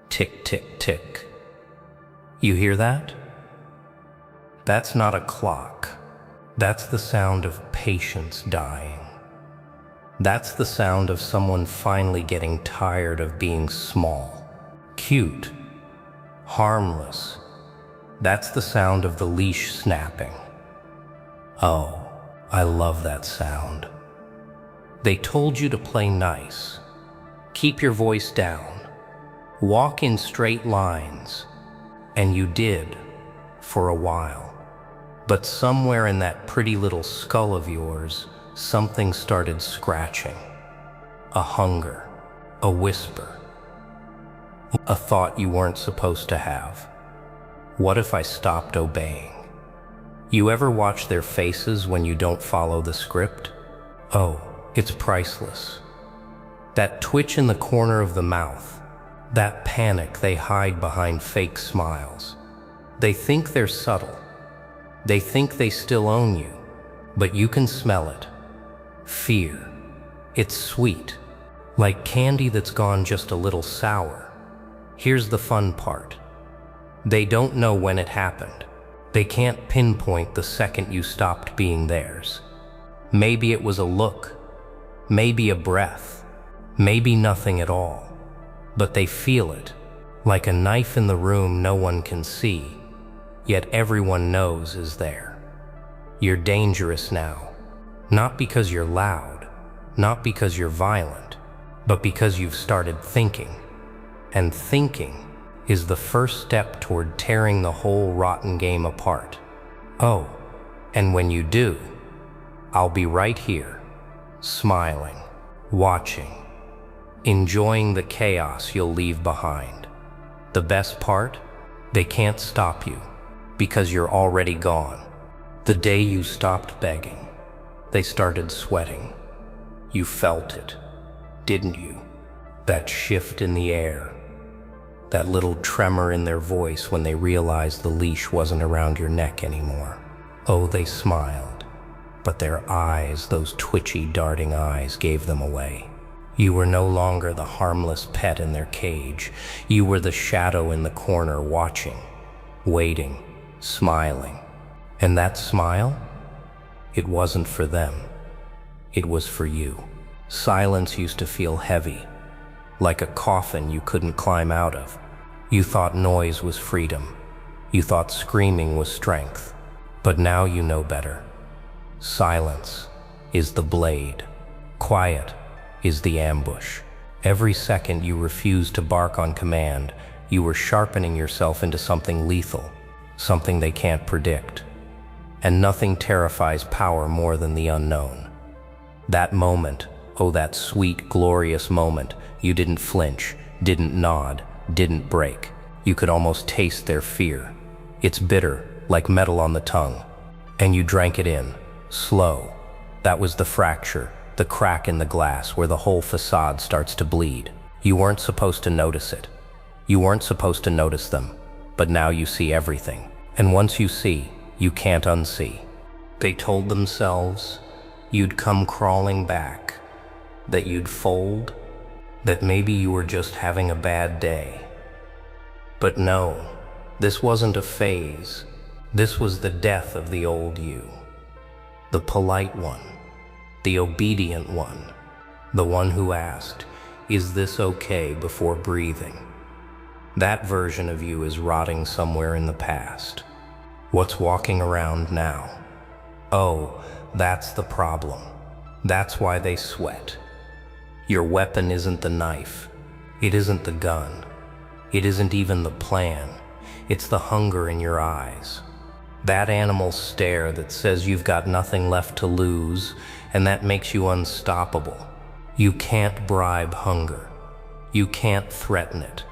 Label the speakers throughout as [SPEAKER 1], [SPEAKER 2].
[SPEAKER 1] Tick, tick, tick. You hear that? That's not a clock. That's the sound of patience dying. That's the sound of someone finally getting tired of being small, cute, harmless. That's the sound of the leash snapping. Oh, I love that sound. They told you to play nice, keep your voice down, walk in straight lines, and you did for a while. But somewhere in that pretty little skull of yours, something started scratching. A hunger, a whisper, a thought you weren't supposed to have. What if I stopped obeying? You ever watch their faces when you don't follow the script? Oh, it's priceless. That twitch in the corner of the mouth, that panic they hide behind fake smiles. They think they're subtle. They think they still own you, but you can smell it. Fear. It's sweet, like candy that's gone just a little sour. Here's the fun part. They don't know when it happened. They can't pinpoint the second you stopped being theirs. Maybe it was a look, maybe a breath, maybe nothing at all. But they feel it, like a knife in the room no one can see, yet everyone knows is there. You're dangerous now, not because you're loud, not because you're violent, but because you've started thinking. And thinking is the first step toward tearing the whole rotten game apart. Oh, and when you do, I'll be right here, smiling, watching, enjoying the chaos you'll leave behind. The best part? They can't stop you, because you're already gone. The day you stopped begging, they started sweating. You felt it, didn't you? That shift in the air, that little tremor in their voice when they realized the leash wasn't around your neck anymore. Oh, they smiled, but their eyes, those twitchy, darting eyes, gave them away. You were no longer the harmless pet in their cage. You were the shadow in the corner, watching, waiting, smiling. And that smile? It wasn't for them. It was for you. Silence used to feel heavy, like a coffin you couldn't climb out of. You thought noise was freedom. You thought screaming was strength. But now you know better. Silence is the blade. Quiet is the ambush. Every second you refused to bark on command, you were sharpening yourself into something lethal, something they can't predict. And nothing terrifies power more than the unknown. That moment, oh, that sweet, glorious moment, you didn't flinch, didn't nod, didn't break. You could almost taste their fear. It's bitter, like metal on the tongue. And you drank it in, slow. That was the fracture, the crack in the glass where the whole facade starts to bleed. You weren't supposed to notice it. You weren't supposed to notice them. But now you see everything. And once you see, you can't unsee. They told themselves you'd come crawling back, that you'd fold, that maybe you were just having a bad day. But no, this wasn't a phase. This was the death of the old you. The polite one, the obedient one, the one who asked, "Is this okay?" before breathing. That version of you is rotting somewhere in the past. What's walking around now? Oh, that's the problem. That's why they sweat. Your weapon isn't the knife. It isn't the gun. It isn't even the plan. It's the hunger in your eyes. That animal stare that says you've got nothing left to lose, and that makes you unstoppable. You can't bribe hunger. You can't threaten it.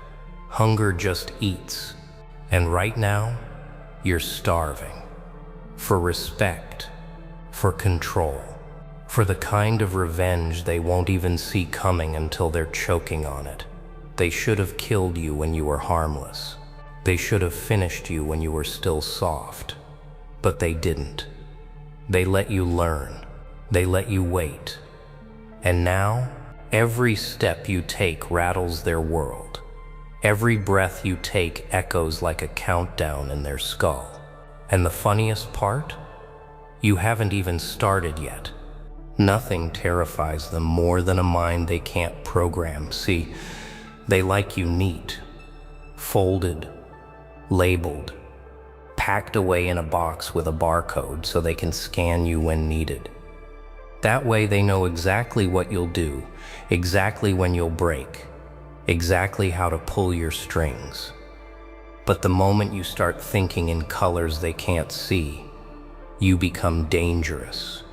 [SPEAKER 1] Hunger just eats. And right now, you're starving. For respect. For control. For the kind of revenge they won't even see coming until they're choking on it. They should have killed you when you were harmless. They should have finished you when you were still soft. But they didn't. They let you learn. They let you wait. And now, every step you take rattles their world. Every breath you take echoes like a countdown in their skull. And the funniest part? You haven't even started yet. Nothing terrifies them more than a mind they can't program. See, they like you neat, folded, labeled, packed away in a box with a barcode so they can scan you when needed. That way they know exactly what you'll do, exactly when you'll break, exactly how to pull your strings. But the moment you start thinking in colors they can't see, you become dangerous.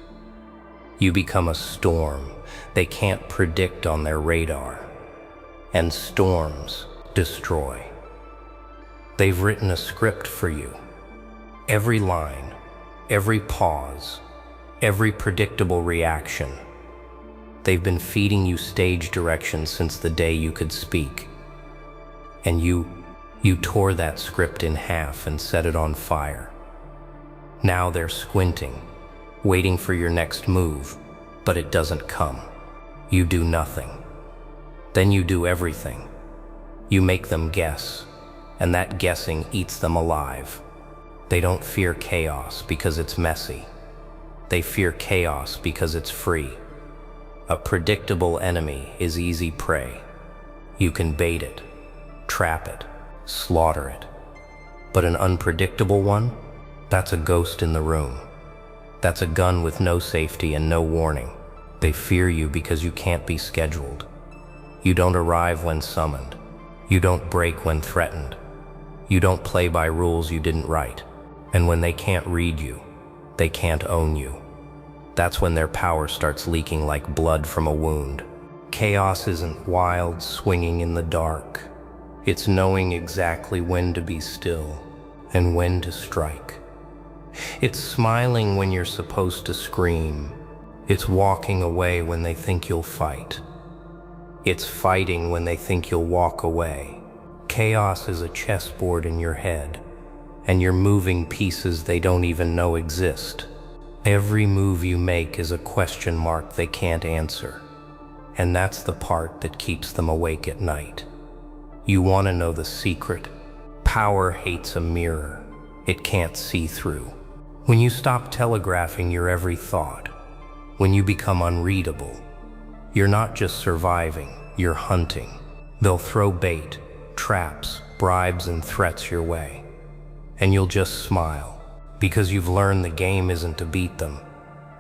[SPEAKER 1] You become a storm they can't predict on their radar. And storms destroy. They've written a script for you. Every line, every pause, every predictable reaction. They've been feeding you stage directions since the day you could speak. And you tore that script in half and set it on fire. Now they're squinting, waiting for your next move, but it doesn't come. You do nothing. Then you do everything. You make them guess, and that guessing eats them alive. They don't fear chaos because it's messy. They fear chaos because it's free. A predictable enemy is easy prey. You can bait it, trap it, slaughter it. But an unpredictable one? That's a ghost in the room. That's a gun with no safety and no warning. They fear you because you can't be scheduled. You don't arrive when summoned. You don't break when threatened. You don't play by rules you didn't write. And when they can't read you, they can't own you. That's when their power starts leaking like blood from a wound. Chaos isn't wild swinging in the dark. It's knowing exactly when to be still and when to strike. It's smiling when you're supposed to scream. It's walking away when they think you'll fight. It's fighting when they think you'll walk away. Chaos is a chessboard in your head, and you're moving pieces they don't even know exist. Every move you make is a question mark they can't answer, and that's the part that keeps them awake at night. You want to know the secret? Power hates a mirror it can't see through. When you stop telegraphing your every thought, when you become unreadable, you're not just surviving, you're hunting. They'll throw bait, traps, bribes, and threats your way. And you'll just smile, because you've learned the game isn't to beat them.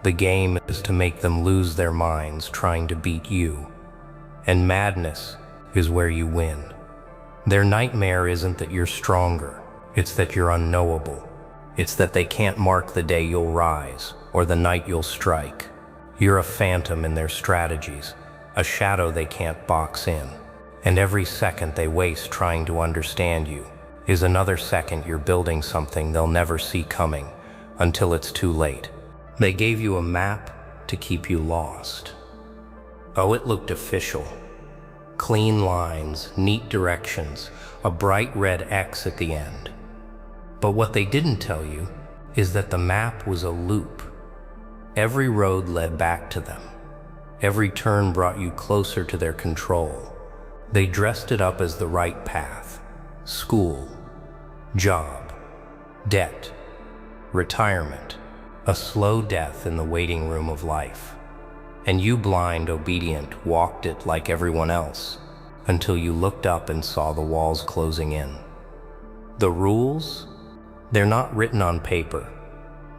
[SPEAKER 1] The game is to make them lose their minds trying to beat you. And madness is where you win. Their nightmare isn't that you're stronger, it's that you're unknowable. It's that they can't mark the day you'll rise, or the night you'll strike. You're a phantom in their strategies, a shadow they can't box in. And every second they waste trying to understand you is another second you're building something they'll never see coming until it's too late. They gave you a map to keep you lost. Oh, it looked official. Clean lines, neat directions, a bright red X at the end. But what they didn't tell you is that the map was a loop. Every road led back to them. Every turn brought you closer to their control. They dressed it up as the right path. School, job, debt, retirement, a slow death in the waiting room of life. And you, blind, obedient, walked it like everyone else until you looked up and saw the walls closing in. The rules? They're not written on paper.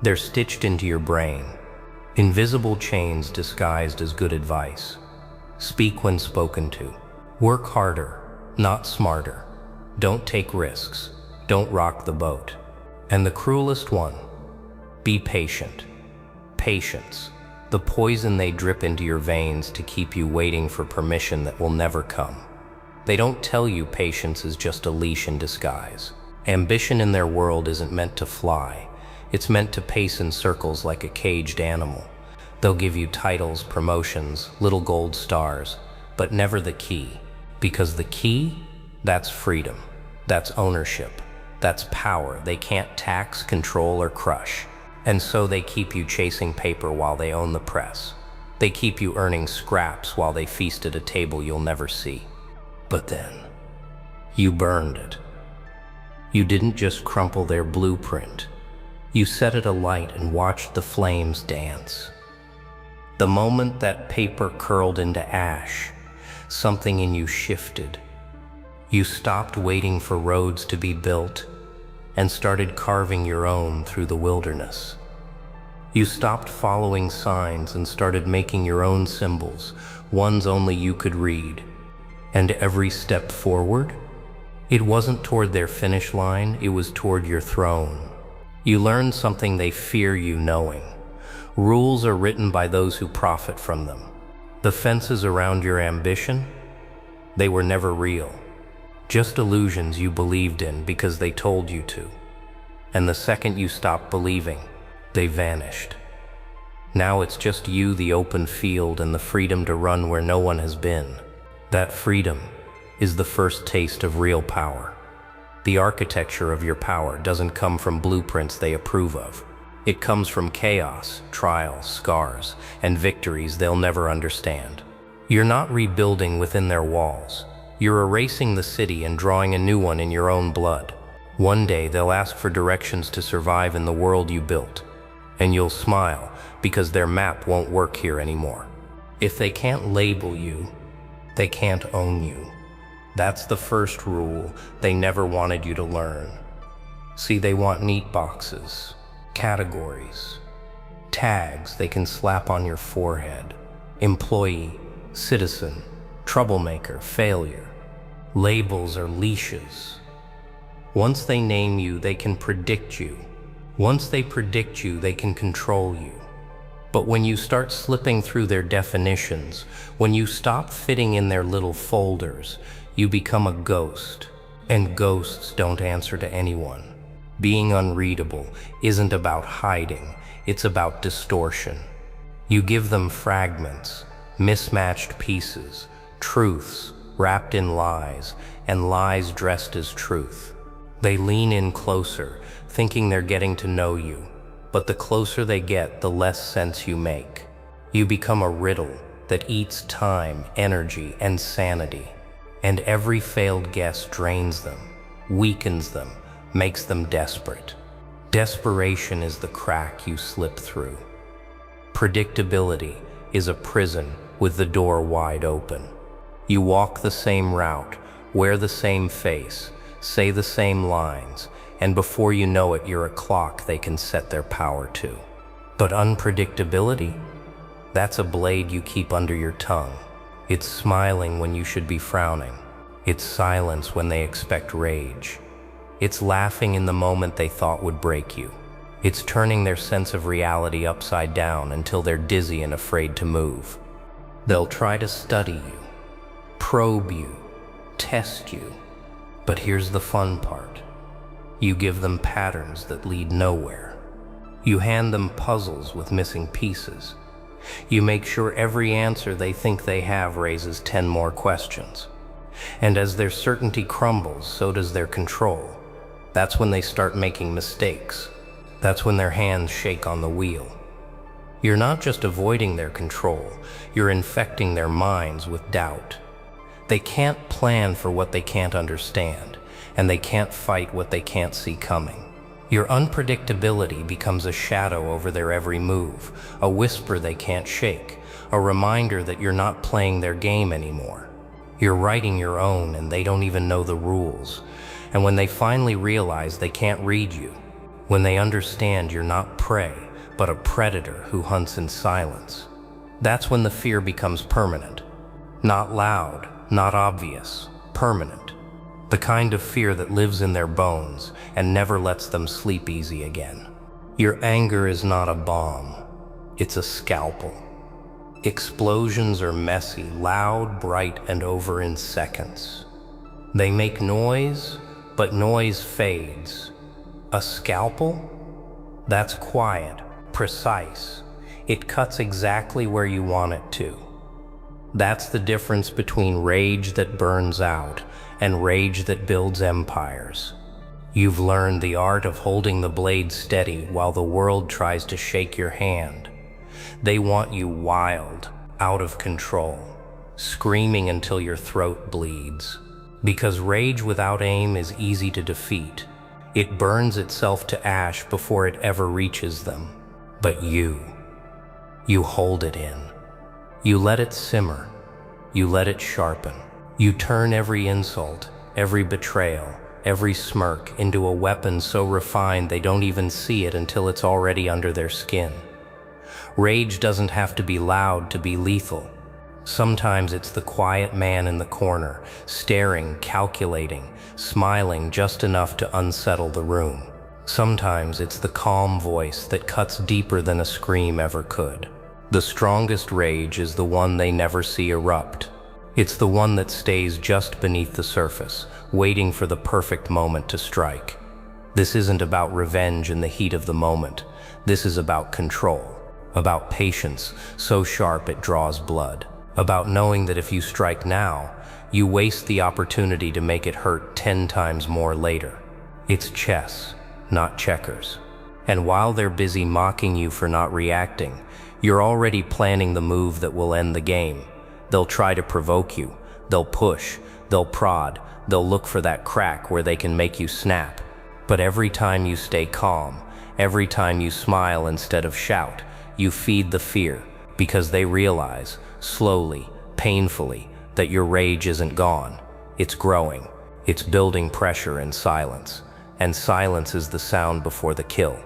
[SPEAKER 1] They're stitched into your brain. Invisible chains disguised as good advice. Speak when spoken to. Work harder, not smarter. Don't take risks. Don't rock the boat. And the cruelest one, be patient. Patience, the poison they drip into your veins to keep you waiting for permission that will never come. They don't tell you patience is just a leash in disguise. Ambition in their world isn't meant to fly. It's meant to pace in circles like a caged animal. They'll give you titles, promotions, little gold stars, but never the key. Because the key, that's freedom. That's ownership. That's power they can't tax, control, or crush. And so they keep you chasing paper while they own the press. They keep you earning scraps while they feast at a table you'll never see. But then, You burned it. You didn't just crumple their blueprint. You set it alight and watched the flames dance. The moment that paper curled into ash, something in you shifted. You stopped waiting for roads to be built and started carving your own through the wilderness. You stopped following signs and started making your own symbols, ones only you could read. And every step forward, it wasn't toward their finish line, it was toward your throne. You learned something they fear you knowing. Rules are written by those who profit from them. The fences around your ambition, they were never real. Just illusions you believed in because they told you to. And the second you stopped believing, they vanished. Now it's just you, the open field, and the freedom to run where no one has been. That freedom is the first taste of real power. The architecture of your power doesn't come from blueprints they approve of. It comes from chaos, trials, scars, and victories they'll never understand. You're not rebuilding within their walls. You're erasing the city and drawing a new one in your own blood. One day they'll ask for directions to survive in the world you built. And you'll smile because their map won't work here anymore. If they can't label you, they can't own you. That's the first rule they never wanted you to learn. See, they want neat boxes, categories, tags they can slap on your forehead. Employee, citizen, troublemaker, failure. Labels are leashes. Once they name you, they can predict you. Once they predict you, they can control you. But when you start slipping through their definitions, when you stop fitting in their little folders, you become a ghost. And ghosts don't answer to anyone. Being unreadable isn't about hiding, it's about distortion. You give them fragments, mismatched pieces, truths wrapped in lies, and lies dressed as truth. They lean in closer, thinking they're getting to know you, but the closer they get, the less sense you make. You become a riddle that eats time, energy, and sanity. And every failed guess drains them, weakens them, makes them desperate. Desperation is the crack you slip through. Predictability is a prison with the door wide open. You walk the same route, wear the same face, say the same lines, and before you know it, you're a clock they can set their power to. But unpredictability? That's a blade you keep under your tongue. It's smiling when you should be frowning. It's silence when they expect rage. It's laughing in the moment they thought would break you. It's turning their sense of reality upside down until they're dizzy and afraid to move. They'll try to study you, probe you, test you. But here's the fun part. You give them patterns that lead nowhere. You hand them puzzles with missing pieces. You make sure every answer they think they have raises 10 more questions. And as their certainty crumbles, so does their control. That's when they start making mistakes. That's when their hands shake on the wheel. You're not just avoiding their control, you're infecting their minds with doubt. They can't plan for what they can't understand, and they can't fight what they can't see coming. Your unpredictability becomes a shadow over their every move, a whisper they can't shake, a reminder that you're not playing their game anymore. You're writing your own, and they don't even know the rules. And when they finally realize they can't read you, when they understand you're not prey, but a predator who hunts in silence, that's when the fear becomes permanent. Not loud, not obvious, permanent. The kind of fear that lives in their bones and never lets them sleep easy again. Your anger is not a bomb, it's a scalpel. Explosions are messy, loud, bright, and over in seconds. They make noise, but noise fades. A scalpel? That's quiet, precise. It cuts exactly where you want it to. That's the difference between rage that burns out and rage that builds empires. You've learned the art of holding the blade steady while the world tries to shake your hand. They want you wild, out of control, screaming until your throat bleeds. Because rage without aim is easy to defeat. It burns itself to ash before it ever reaches them. But you hold it in. You let it simmer. You let it sharpen. You turn every insult, every betrayal, every smirk into a weapon so refined they don't even see it until it's already under their skin. Rage doesn't have to be loud to be lethal. Sometimes it's the quiet man in the corner, staring, calculating, smiling just enough to unsettle the room. Sometimes it's the calm voice that cuts deeper than a scream ever could. The strongest rage is the one they never see erupt. It's the one that stays just beneath the surface, waiting for the perfect moment to strike. This isn't about revenge in the heat of the moment. This is about control, about patience so sharp it draws blood, about knowing that if you strike now, you waste the opportunity to make it hurt 10 times more later. It's chess, not checkers. And while they're busy mocking you for not reacting, you're already planning the move that will end the game. They'll try to provoke you. They'll push. They'll prod. They'll look for that crack where they can make you snap. But every time you stay calm, every time you smile instead of shout, you feed the fear, because they realize, slowly, painfully, that your rage isn't gone. It's growing. It's building pressure in silence. And silence is the sound before the kill.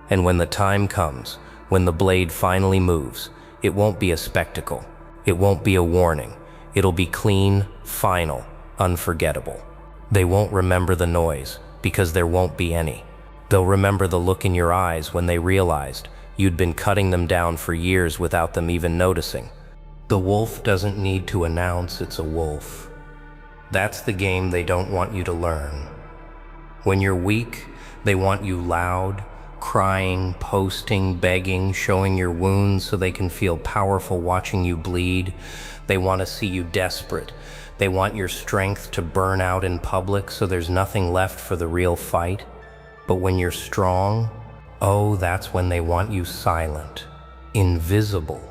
[SPEAKER 1] And when the time comes, when the blade finally moves, it won't be a spectacle. It won't be a warning. It'll be clean, final, unforgettable. They won't remember the noise, because there won't be any. They'll remember the look in your eyes when they realized you'd been cutting them down for years without them even noticing. The wolf doesn't need to announce it's a wolf. That's the game they don't want you to learn. When you're weak, they want you loud, crying, posting, begging, showing your wounds so they can feel powerful watching you bleed. They want to see you desperate. They want your strength to burn out in public so there's nothing left for the real fight. But when you're strong, oh, that's when they want you silent, invisible,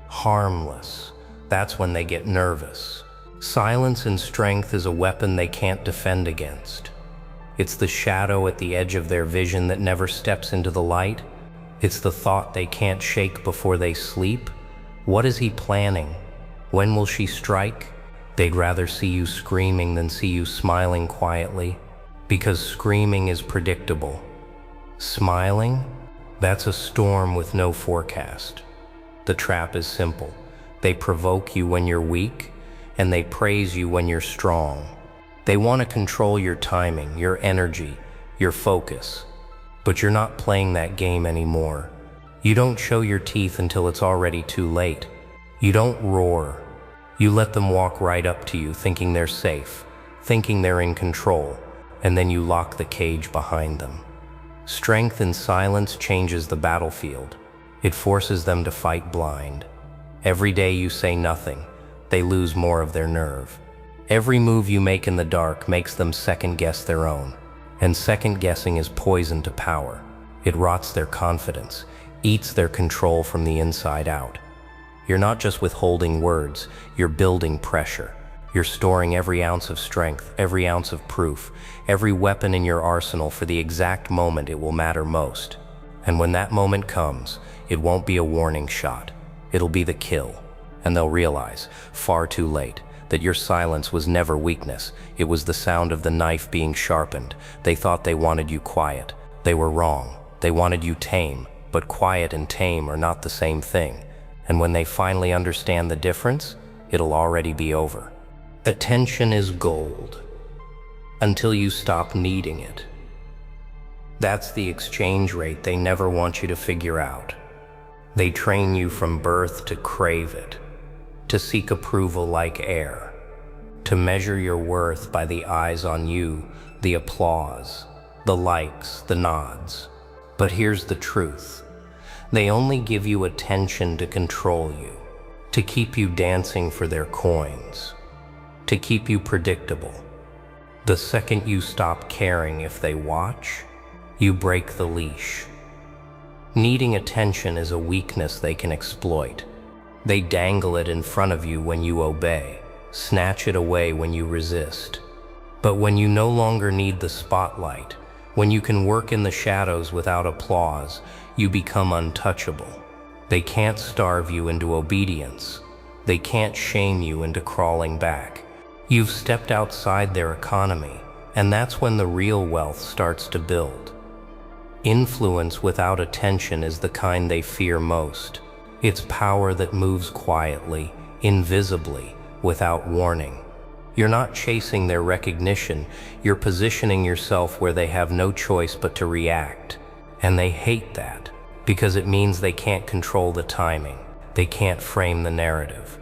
[SPEAKER 1] harmless. That's when they get nervous. Silence and strength is a weapon they can't defend against. It's the shadow at the edge of their vision that never steps into the light. It's the thought they can't shake before they sleep. What is he planning? When will she strike? They'd rather see you screaming than see you smiling quietly, because screaming is predictable. Smiling? That's a storm with no forecast. The trap is simple. They provoke you when you're weak, and they praise you when you're strong. They want to control your timing, your energy, your focus. But you're not playing that game anymore. You don't show your teeth until it's already too late. You don't roar. You let them walk right up to you thinking they're safe, thinking they're in control, and then you lock the cage behind them. Strength in silence changes the battlefield. It forces them to fight blind. Every day you say nothing, they lose more of their nerve. Every move you make in the dark makes them second-guess their own. And second-guessing is poison to power. It rots their confidence, eats their control from the inside out. You're not just withholding words, you're building pressure. You're storing every ounce of strength, every ounce of proof, every weapon in your arsenal for the exact moment it will matter most. And when that moment comes, it won't be a warning shot. It'll be the kill. And they'll realize, far too late, that your silence was never weakness. It was the sound of the knife being sharpened. They thought they wanted you quiet. They were wrong. They wanted you tame, but quiet and tame are not the same thing. And when they finally understand the difference, it'll already be over. Attention is gold, until you stop needing it. That's the exchange rate they never want you to figure out. They train you from birth to crave it, to seek approval like air, to measure your worth by the eyes on you, the applause, the likes, the nods. But here's the truth. They only give you attention to control you, to keep you dancing for their coins, to keep you predictable. The second you stop caring if they watch, you break the leash. Needing attention is a weakness they can exploit. They dangle it in front of you when you obey, snatch it away when you resist. But when you no longer need the spotlight, when you can work in the shadows without applause, you become untouchable. They can't starve you into obedience. They can't shame you into crawling back. You've stepped outside their economy, and that's when the real wealth starts to build. Influence without attention is the kind they fear most. It's power that moves quietly, invisibly, without warning. You're not chasing their recognition, you're positioning yourself where they have no choice but to react. And they hate that, because it means they can't control the timing. They can't frame the narrative.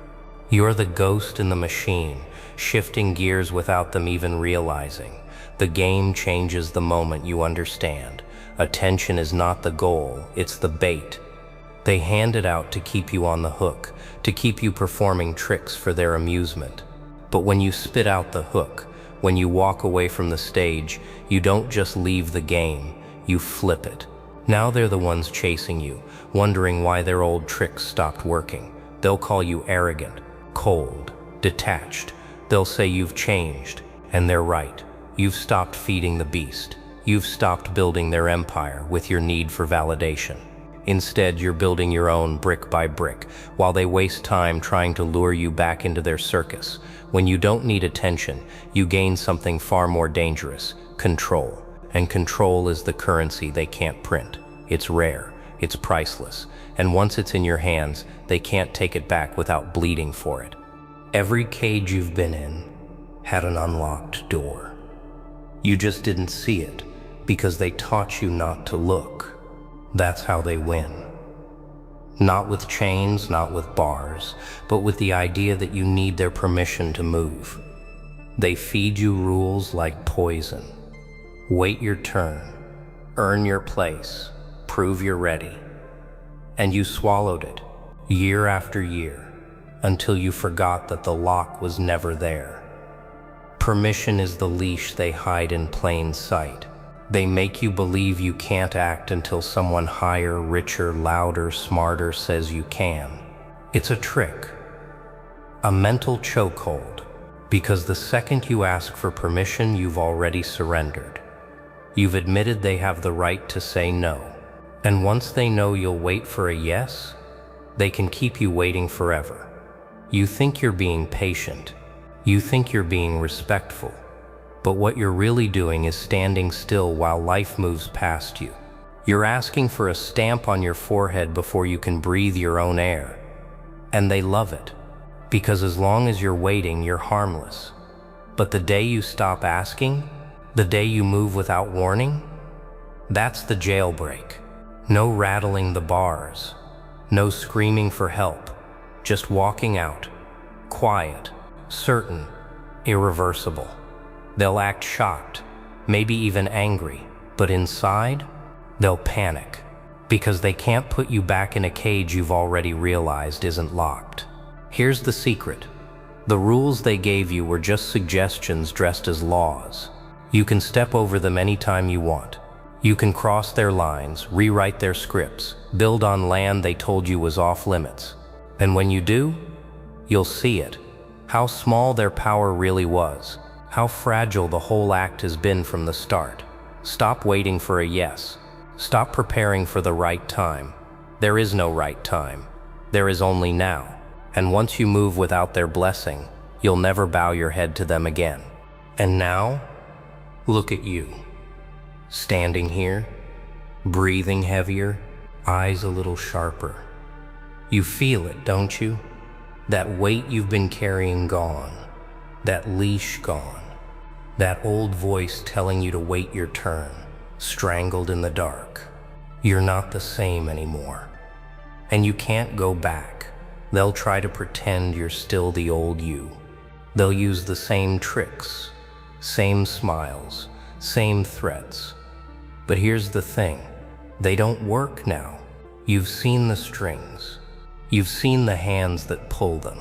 [SPEAKER 1] You're the ghost in the machine, shifting gears without them even realizing. The game changes the moment you understand. Attention is not the goal, it's the bait. They hand it out to keep you on the hook, to keep you performing tricks for their amusement. But when you spit out the hook, when you walk away from the stage, you don't just leave the game, you flip it. Now they're the ones chasing you, wondering why their old tricks stopped working. They'll call you arrogant, cold, detached. They'll say you've changed, and they're right. You've stopped feeding the beast. You've stopped building their empire with your need for validation. Instead, you're building your own brick by brick, while they waste time trying to lure you back into their circus. When you don't need attention, you gain something far more dangerous: control. And control is the currency they can't print. It's rare, it's priceless, and once it's in your hands, they can't take it back without bleeding for it. Every cage you've been in had an unlocked door. You just didn't see it because they taught you not to look. That's how they win. Not with chains, not with bars, but with the idea that you need their permission to move. They feed you rules like poison. Wait your turn, earn your place, prove you're ready. And you swallowed it, year after year, until you forgot that the lock was never there. Permission is the leash they hide in plain sight. They make you believe you can't act until someone higher, richer, louder, smarter says you can. It's a trick, a mental chokehold, because the second you ask for permission, you've already surrendered. You've admitted they have the right to say no. And once they know you'll wait for a yes, they can keep you waiting forever. You think you're being patient. You think you're being respectful. But what you're really doing is standing still while life moves past you. You're asking for a stamp on your forehead before you can breathe your own air. And they love it, because as long as you're waiting, you're harmless. But the day you stop asking, the day you move without warning, that's the jailbreak. No rattling the bars, no screaming for help, just walking out, quiet, certain, irreversible. They'll act shocked, maybe even angry, but inside, they'll panic, because they can't put you back in a cage you've already realized isn't locked. Here's the secret. The rules they gave you were just suggestions dressed as laws. You can step over them anytime you want. You can cross their lines, rewrite their scripts, build on land they told you was off limits. And when you do, you'll see it. How small their power really was. How fragile the whole act has been from the start. Stop waiting for a yes. Stop preparing for the right time. There is no right time. There is only now. And once you move without their blessing, you'll never bow your head to them again. And now, look at you. Standing here, breathing heavier, eyes a little sharper. You feel it, don't you? That weight you've been carrying gone. That leash gone. That old voice telling you to wait your turn, strangled in the dark. You're not the same anymore. And you can't go back. They'll try to pretend you're still the old you. They'll use the same tricks, same smiles, same threats. But here's the thing, they don't work now. You've seen the strings. You've seen the hands that pull them.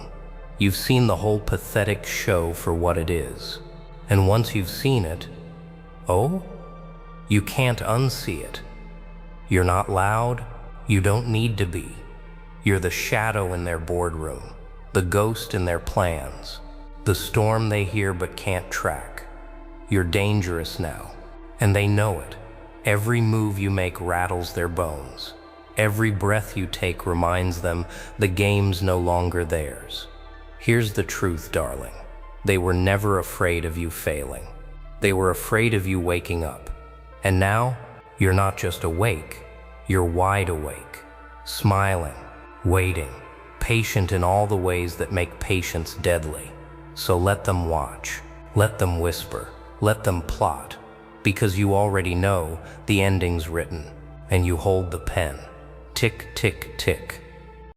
[SPEAKER 1] You've seen the whole pathetic show for what it is. And once you've seen it, oh, you can't unsee it. You're not loud. You don't need to be. You're the shadow in their boardroom, the ghost in their plans, the storm they hear but can't track. You're dangerous now, and they know it. Every move you make rattles their bones. Every breath you take reminds them the game's no longer theirs. Here's the truth, darling. They were never afraid of you failing. They were afraid of you waking up. And now, you're not just awake, you're wide awake, smiling, waiting, patient in all the ways that make patience deadly. So let them watch, let them whisper, let them plot, because you already know the ending's written, and you hold the pen. Tick, tick, tick.